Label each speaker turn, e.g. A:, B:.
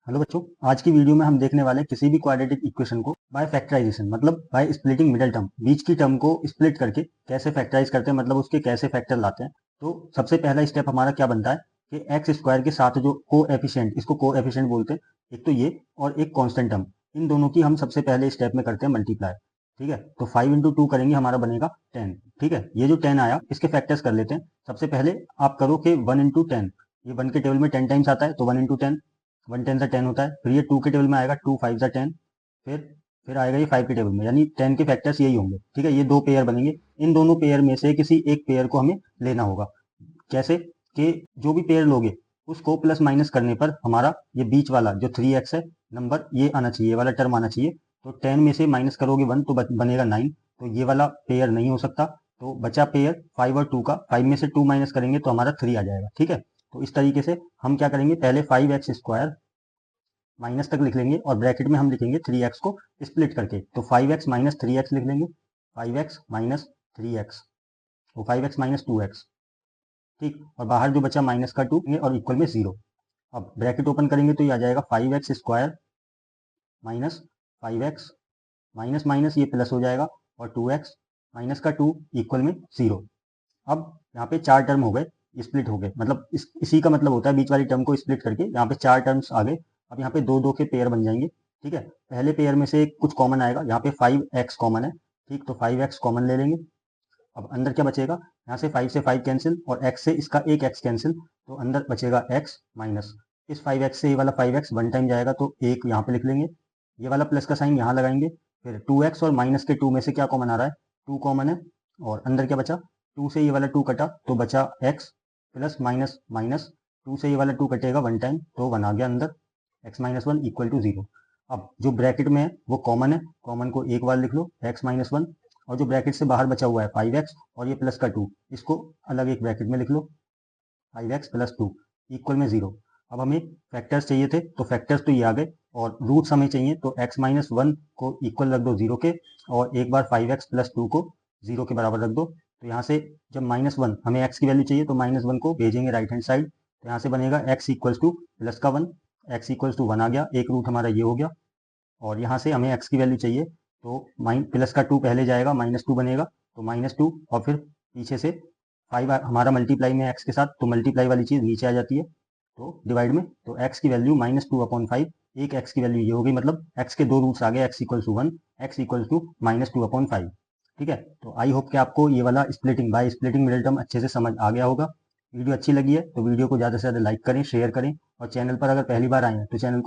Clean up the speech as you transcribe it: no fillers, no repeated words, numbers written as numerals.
A: Hello बच्चों, आज की वीडियो में हम देखने वाले हैं किसी भी क्वाड्रेटिक इक्वेशन को बाय फैक्टराइजेशन, मतलब बाय स्प्लिटिंग मिडिल टर्म, बीच की टर्म को स्प्लिट करके कैसे फैक्टराइज करते हैं, मतलब उसके कैसे फैक्टर लाते हैं। तो सबसे पहला स्टेप हमारा क्या बनता है कि एक्स स्क्वायर के साथ जो को एफिशिएंट, इसको को एफिशिएंट बोलते हैं, एक तो ये और एक कांस्टेंट टर्म, इन दोनों की हम सबसे पहले स्टेप में करते हैं मल्टीप्लाई। ठीक है, तो 5 × 2 करेंगे, हमारा बनेगा 10। ठीक है, ये जो 10 आया इसके फैक्टर्स कर लेते हैं। सबसे पहले आप करो कि 1 × 10, ये 1 के टेबल में 10 टाइम्स आता है तो 1 × 10, 1 × 10 = 10 होता है। फिर ये 2 के टेबल में आएगा, 2 × 5 = 10। फिर आएगा ये 5 के टेबल में, यानी 10 के फैक्टर्स यही होंगे। ठीक है, ये दो पेयर बनेंगे, इन दोनों पेयर में से किसी एक पेयर को हमें लेना होगा। कैसे कि जो भी पेयर लोगे उसको प्लस माइनस करने पर हमारा ये बीच वाला जो 3x है नंबर, ये आना चाहिए, ये वाला टर्म आना चाहिए। तो 10 में से माइनस करोगे 1 तो बनेगा 9, तो ये वाला पेयर नहीं हो सकता। तो बचा पेयर 5 और 2 का, 5 में से 2 माइनस करेंगे तो हमारा 3 आ जाएगा। ठीक है, तो इस तरीके से हम क्या करेंगे, पहले 5x² माइनस तक लिख लेंगे और ब्रैकेट में हम लिखेंगे 3x को स्प्लिट करके, तो 5x - 3x लिख लेंगे, 5x - 3x, तो 5x - 2x। ठीक, और बाहर जो बचा माइनस का 2 और इक्वल में 0। अब ब्रैकेट ओपन करेंगे तो ये आ जाएगा 5x² minus 5x, minus minus ये प्लस हो जाएगा, और 2x माइनस का 2 इक्वल में 0। अब यहाँ पे चार टर्म हो गए, स्प्लिट हो गए, मतलब इसी का मतलब होता है बीच वाली टर्म को स्प्लिट करके यहाँ पे चार टर्म्स आ गए। अब यहाँ पे दो दो के पेयर बन जाएंगे। ठीक है, पहले पेयर में से कुछ कॉमन आएगा, यहाँ पे 5x कॉमन है। ठीक, तो 5x कॉमन ले लेंगे। अब अंदर क्या बचेगा, यहाँ से 5 से 5 कैंसिल और x से इसका एक x कैंसिल, तो अंदर बचेगा x माइनस इस 5x से ये वाला 5x वन टाइम जाएगा तो एक यहाँ पे लिख लेंगे, ये वाला प्लस का साइन यहाँ लगाएंगे। फिर 2x और माइनस के 2 में से क्या कॉमन आ रहा है, 2 कॉमन है, और अंदर क्या बचा, 2 से ये वाला 2 कटा तो बचा x प्लस माइनस माइनस 2 से ये वाला 2 कटेगा वन टाइम तो 1 आ गया अंदर, x - 1 = 0। अब जो ब्रैकेट में है वो कॉमन है, कॉमन को एक बार लिख लो, x - 1, और जो ब्रैकेट से बाहर बचा हुआ है 5x और ये प्लस का 2, इसको अलग एक ब्रैकेट में लिख लो, 5x + 2 इक्वल में 0। अब हमें फैक्टर्स चाहिए थे तो फैक्टर्स तो ये आ गए, और रूट्स हमें चाहिए तो x - 1 को इक्वल रख दो 0 के, और एक बार 5x + 2 को 0 के बराबर रख दो। तो यहाँ से जब -1 हमें x की वैल्यू चाहिए तो -1 को भेजेंगे राइट हैंड साइड, तो यहाँ से बनेगा x = प्लस का 1, x = 1 आ गया, एक रूट हमारा ये हो गया। और यहाँ से हमें x की वैल्यू चाहिए तो प्लस का 2 पहले जाएगा, -2 बनेगा, तो -2, और फिर पीछे से 5 हमारा मल्टीप्लाई में x के साथ, तो मल्टीप्लाई वाली चीज़ नीचे आ जाती है, तो डिवाइड में, तो x की वैल्यू -2/5, एक x की वैल्यू ये हो गई, मतलब x के दो रूट्स आ गए, x = 1, x = -2/5। ठीक है, तो आई होप कि आपको ये वाला splitting by splitting middle term अच्छे से समझ आ गया होगा। वीडियो अच्छी लगी है तो वीडियो को ज़्यादा से ज़्यादा लाइक करें, शेयर करें, और चैनल पर अगर पहली बार आए हैं तो चैनल को